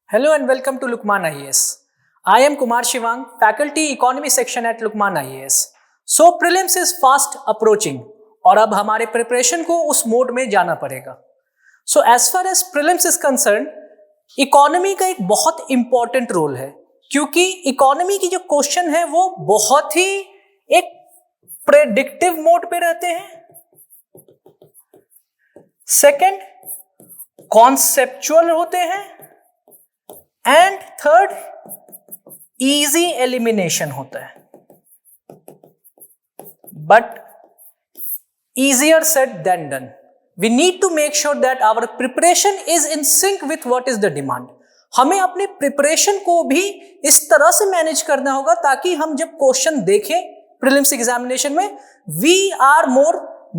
Hello and welcome to Lukman IAS. I am Kumar Shivang, faculty economy section at Lukman IAS. So prelims is fast approaching और अब हमारे preparation को उस mode में जाना पड़ेगा. So as far as prelims is concerned, economy का एक बहुत इंपॉर्टेंट रोल है क्योंकि इकोनॉमी की जो क्वेश्चन है वो बहुत ही एक प्रेडिक्टिव मोड पे रहते हैं. सेकंड, कॉन्सेप्चुअल होते हैं एंड थर्ड, इजी एलिमिनेशन होता है. But easier said than done. We need to make sure that our preparation is in sync with what is the demand. हमें अपने प्रिपरेशन को भी इस तरह से मैनेज करना होगा ताकि हम जब क्वेश्चन देखें प्रीलिम्स एग्जामिनेशन में we are more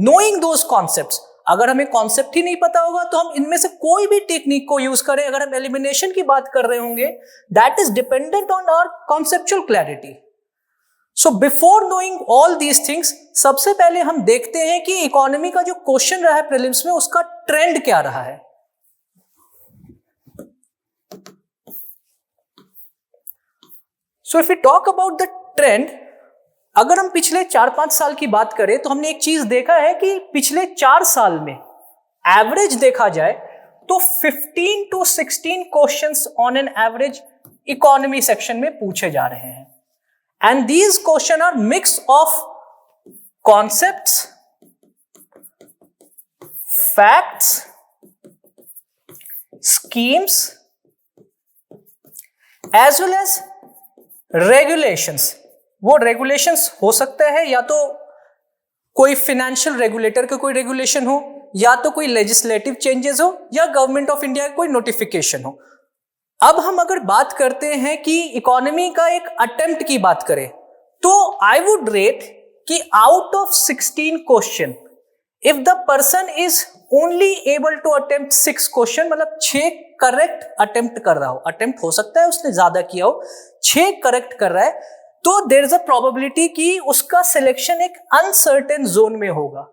knowing those concepts. अगर हमें कॉन्सेप्ट ही नहीं पता होगा तो हम इनमें से कोई भी टेक्निक को यूज करें. अगर हम एलिमिनेशन की बात कर रहे होंगे, that is dependent on our conceptual clarity. So before knowing all these things, सबसे पहले हम देखते हैं कि इकोनॉमी का जो क्वेश्चन रहा है प्रीलिम्स में उसका ट्रेंड क्या रहा है. So if we talk about the trend, अगर हम पिछले 4-5 साल की बात करें तो हमने एक चीज देखा है कि पिछले 4 साल में एवरेज देखा जाए तो 15 to 16 questions on an average economy section में पूछे जा रहे हैं. And these questions are mix of concepts, facts, schemes, as well as regulations. वो regulations हो सकता है या तो कोई financial regulator का कोई regulation हो, या तो कोई legislative changes हो, या गवर्नमेंट ऑफ इंडिया का कोई notification हो. अब हम अगर बात करते हैं कि इकोनॉमी का एक अटेम्प्ट की बात करें तो आई वुड रेट कि out of 16 question, if the person is only able to attempt 6 question, मतलब 6 करेक्ट अटेम्प्ट कर रहा हो, अटेम्प्ट हो सकता है उसने ज्यादा किया हो, 6 करेक्ट कर रहा है, तो देयर इज अ प्रोबेबिलिटी कि उसका सिलेक्शन एक अनसर्टेन जोन में होगा.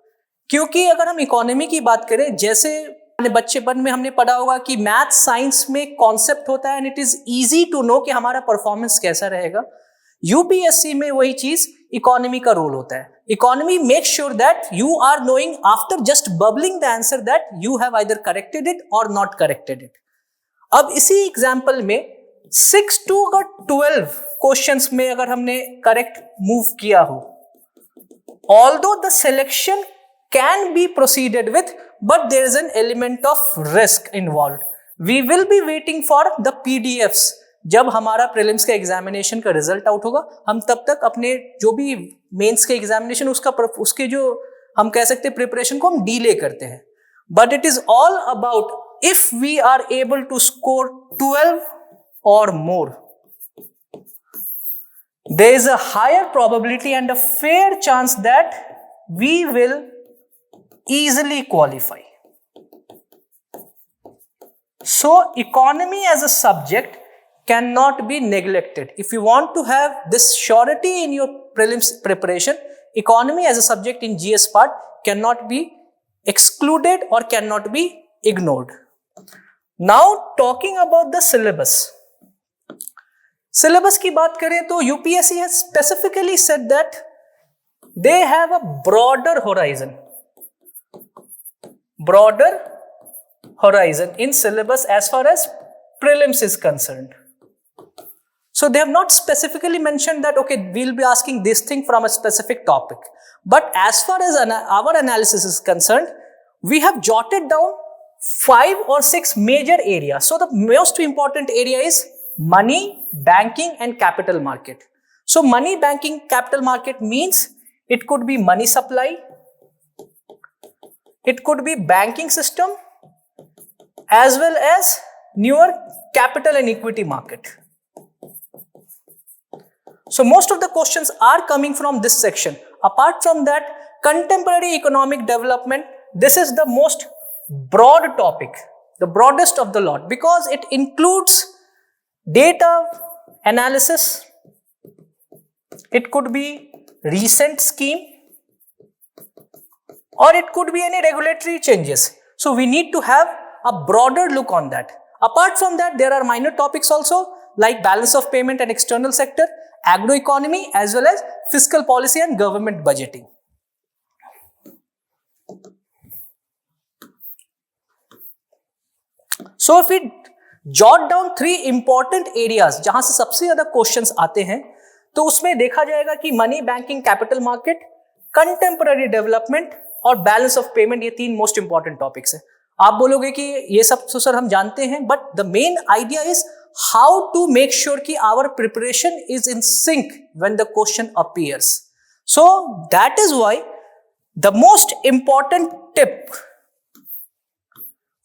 क्योंकि अगर हम इकोनॉमी की बात करें, जैसे बच्चेपन में हमने पढ़ा होगा कि मैथ साइंस में कॉन्सेप्ट होता है and it is easy to know कि हमारा परफॉर्मेंस कैसा रहेगा. यूपीएससी में वही चीज इकोनॉमी का रोल होता है. Economy make sure that you are knowing after just bubbling the answer that you have either corrected it और नॉट करेक्टेड इट. अब इसी एग्जाम्पल में 6 to 12 क्वेश्चंस में अगर हमने करेक्ट मूव किया हो, although the selection can be proceeded with, but there is an element of risk involved. We will be waiting for the PDFs. जब हमारा प्रीलिम्स का एग्जामिनेशन का रिजल्ट आउट होगा, हम तब तक अपने जो भी मेंस के एग्जामिनेशन उसके जो हम कह सकते हैं प्रिपरेशन को हम डिले करते हैं. But it is all about if we are able to score 12 or more, there is a higher probability and a fair chance that we will easily qualify. So economy as a subject cannot be neglected. If you want to have this surety in your prelims preparation, economy as a subject in GS part cannot be excluded or cannot be ignored. Now talking about the syllabus. Syllabus की बात करें तो UPSC has specifically said that they have a broader horizon in syllabus as far as prelims is concerned. So they have not specifically mentioned that okay, we'll be asking this thing from a specific topic, but as far as our analysis is concerned, we have jotted down 5 or 6 major areas. So the most important area is money, banking and capital market. So money, banking, capital market means it could be money supply, it could be banking system, as well as newer capital and equity market. So most of the questions are coming from this section. Apart from that, contemporary economic development, this is the most broad topic, the broadest of the lot, because it includes data analysis, it could be recent scheme, or it could be any regulatory changes. So we need to have a broader look on that. Apart from that, there are minor topics also like balance of payment and external sector, agroeconomy, as well as fiscal policy and government budgeting. So if we jot down 3 important areas जहां से सबसे ज्यादा questions आते हैं, तो उसमें देखा जाएगा कि money, banking, capital market, contemporary development और बैलेंस ऑफ पेमेंट, ये 3 मोस्ट इंपॉर्टेंट टॉपिक्स है. आप बोलोगे कि ये सब तो सर हम जानते हैं, but the main idea is how to make sure कि our preparation is in sync when the question appears. So that is why the most important tip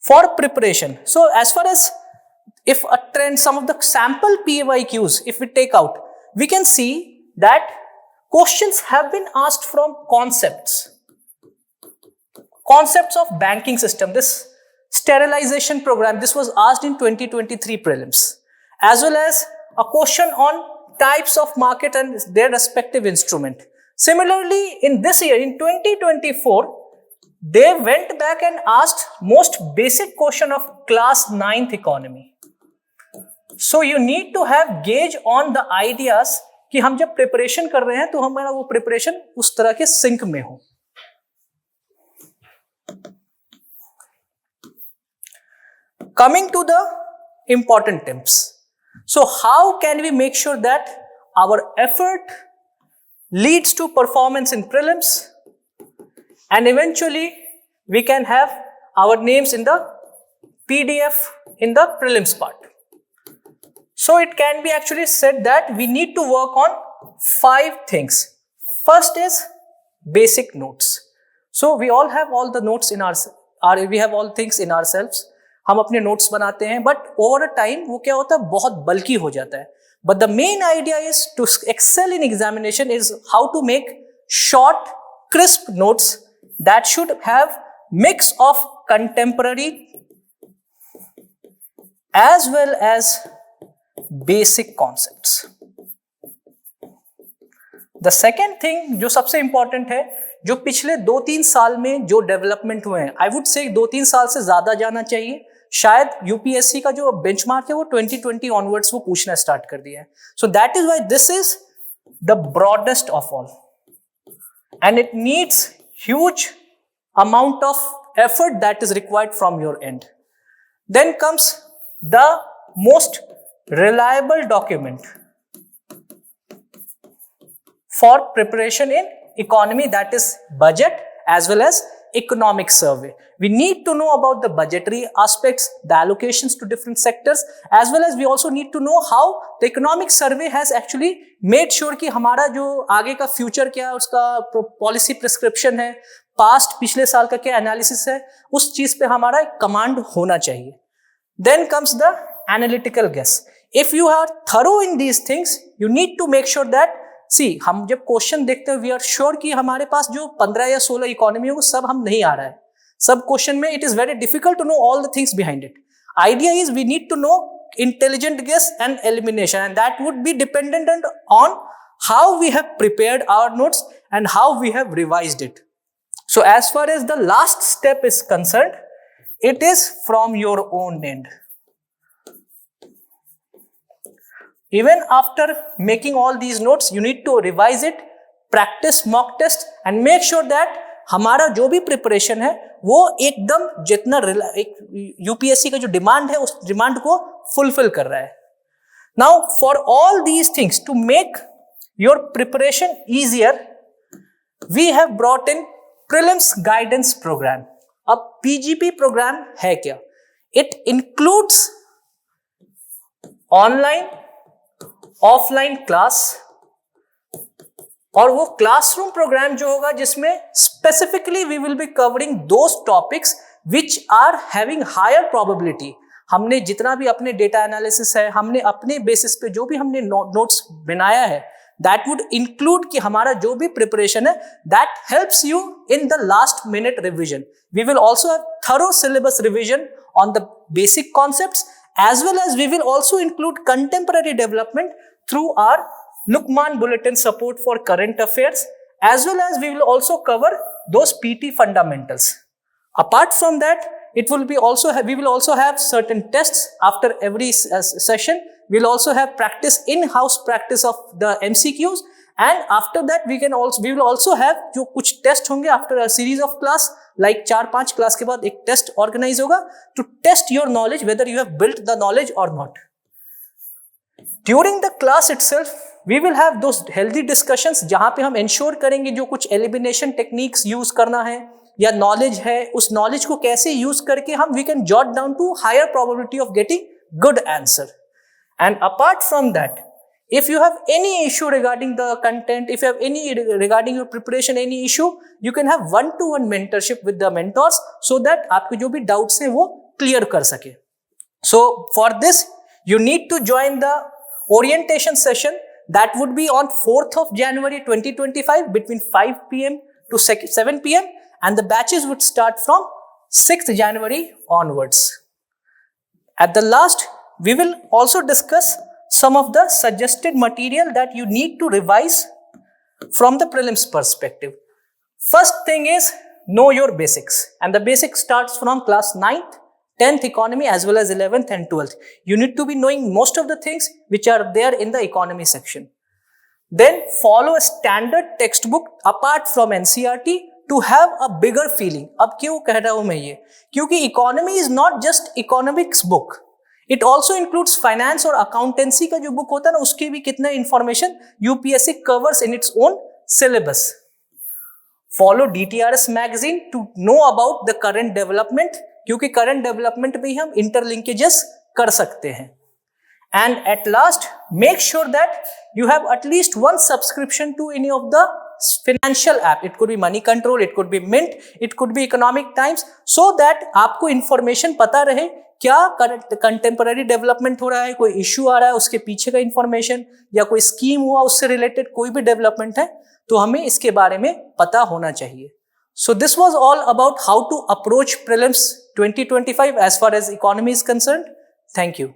for preparation. So as far as if a trend, some of the sample PYQs, if we take out, we can see that questions have been asked from concepts of banking system. This sterilization program, this was asked in 2023 prelims, as well as a question on types of market and their respective instrument. Similarly, in this year, in 2024, they went back and asked most basic question of class 9th economy. So you need to have gauge on the ideas कि हम जब preparation कर रहे हैं तो हमारा वो preparation उस तरह के सिंक में हो. Coming to the important tips. So how can we make sure that our effort leads to performance in prelims? And eventually, we can have our names in the PDF in the prelims part. So it can be actually said that we need to work on 5 things. First is basic notes. So we all have all the notes in we have all things in ourselves. हम अपने notes बनाते हैं, but over a time वो क्या होता है, बहुत bulky हो जाता है. But the main idea is to excel in examination is how to make short, crisp notes that should have mix of contemporary as well as basic concepts. The second thing जो सबसे important है, जो पिछले 2-3 साल में जो development हुए हैं, I would say 2-3 साल से ज्यादा जाना चाहिए. शायद यूपीएससी का जो बेंचमार्क है वो 2020 ऑनवर्ड्स वो पूछना स्टार्ट कर दिया है. सो that is why this is the broadest of all and it needs huge amount of effort that is required from your end. Then comes the most reliable document for preparation in economy, that is budget as well as economic survey. We need to know about the budgetary aspects, the allocations to different sectors, as well as we also need to know how the economic survey has actually made sure कि हमारा जो आगे का future क्या, उसका policy prescription है, past पिछले साल का क्या एनालिसिस है, उस चीज पे हमारा कमांड होना चाहिए. Then comes the analytical guess. If you are thorough in these things, you need to make sure that हम जब क्वेश्चन देखते हैं वी आर श्योर कि हमारे पास जो 15 या 16 इकोनॉमी है वो सब हम नहीं आ रहा है. सब क्वेश्चन में it is very difficult to know all the things behind it. Idea is we need to know intelligent guess and elimination, and that would be dependent on how we have prepared our notes and how we have revised it. So as far as the last step is concerned, it is from your own end. Even after making all these notes, you need to revise it, practice mock test and make sure that हमारा जो भी preparation है वो एकदम जितना UPSC का जो demand है उस डिमांड को फुलफिल कर रहा है. Now for all these things to make your preparation easier, we have brought in prelims guidance programme. अब पीजीपी प्रोग्राम है क्या? It includes online, offline class, और वो क्लासरूम प्रोग्राम जो होगा जिसमें specifically we will be covering those topics which are having higher probability. हमने जितना भी अपने डेटा एनालिसिस है, हमने अपने बेसिस पे जो भी हमने नोट्स बनाया है, दैट वुड इंक्लूड कि हमारा जो भी प्रिपरेशन है that helps you in the last minute revision. We will also have thorough syllabus revision on the basic concepts, as well as we will also include contemporary development through our Lukman Bulletin support for current affairs, as well as we will also cover those PT fundamentals. Apart from that, it will be also we will also have certain tests after every session. We'll also have practice, in-house practice of the MCQs, and after that we will also have जो कुछ test होंगे after a series of class, like 4-5 class के बाद एक test organise होगा to test your knowledge whether you have built the knowledge or not. During the class itself we will have those healthy discussions जहां पे हम ensure करेंगे जो कुछ elimination techniques use करना है या knowledge है, उस knowledge को कैसे use करके हम we can jot down to higher probability of getting good answer. And apart from that, if you have any issue regarding the content, if you have any regarding your preparation, any issue, you can have one-to-one mentorship with the mentors so that आपके जो भी doubts हैं वो clear कर सके. So for this, you need to join the orientation session that would be on 4th of January 2025 between 5 p.m. to 7 p.m. and the batches would start from 6th January onwards. At the last, we will also discuss some of the suggested material that you need to revise from the prelims perspective. First thing is know your basics, and the basics starts from class 9th, 10th economy as well as 11th and 12th. You need to be knowing most of the things which are there in the economy section. Then follow a standard textbook apart from NCERT to have a bigger feeling. अब क्यों कह रहा हूं मैं ये? क्योंकि economy is not just economics book. It also includes finance और accountancy का जो book होता है ना, उसके भी कितना information UPSC covers in its own syllabus. Follow DTRS magazine to know about the current development, क्योंकि current development में ही हम interlinkages कर सकते हैं. And at last, make sure that you have at least one subscription to any of the financial app. It could be Money Control, it could be Mint, it could be Economic Times, so that आपको information पता रहे क्या contemporary development हो रहा है, कोई issue आ रहा है उसके पीछे का इंफॉर्मेशन, या कोई स्कीम हुआ उससे रिलेटेड कोई भी डेवलपमेंट है तो हमें इसके बारे में पता होना चाहिए. So this was all about how to approach prelims 2025 as far as economy is concerned. Thank you.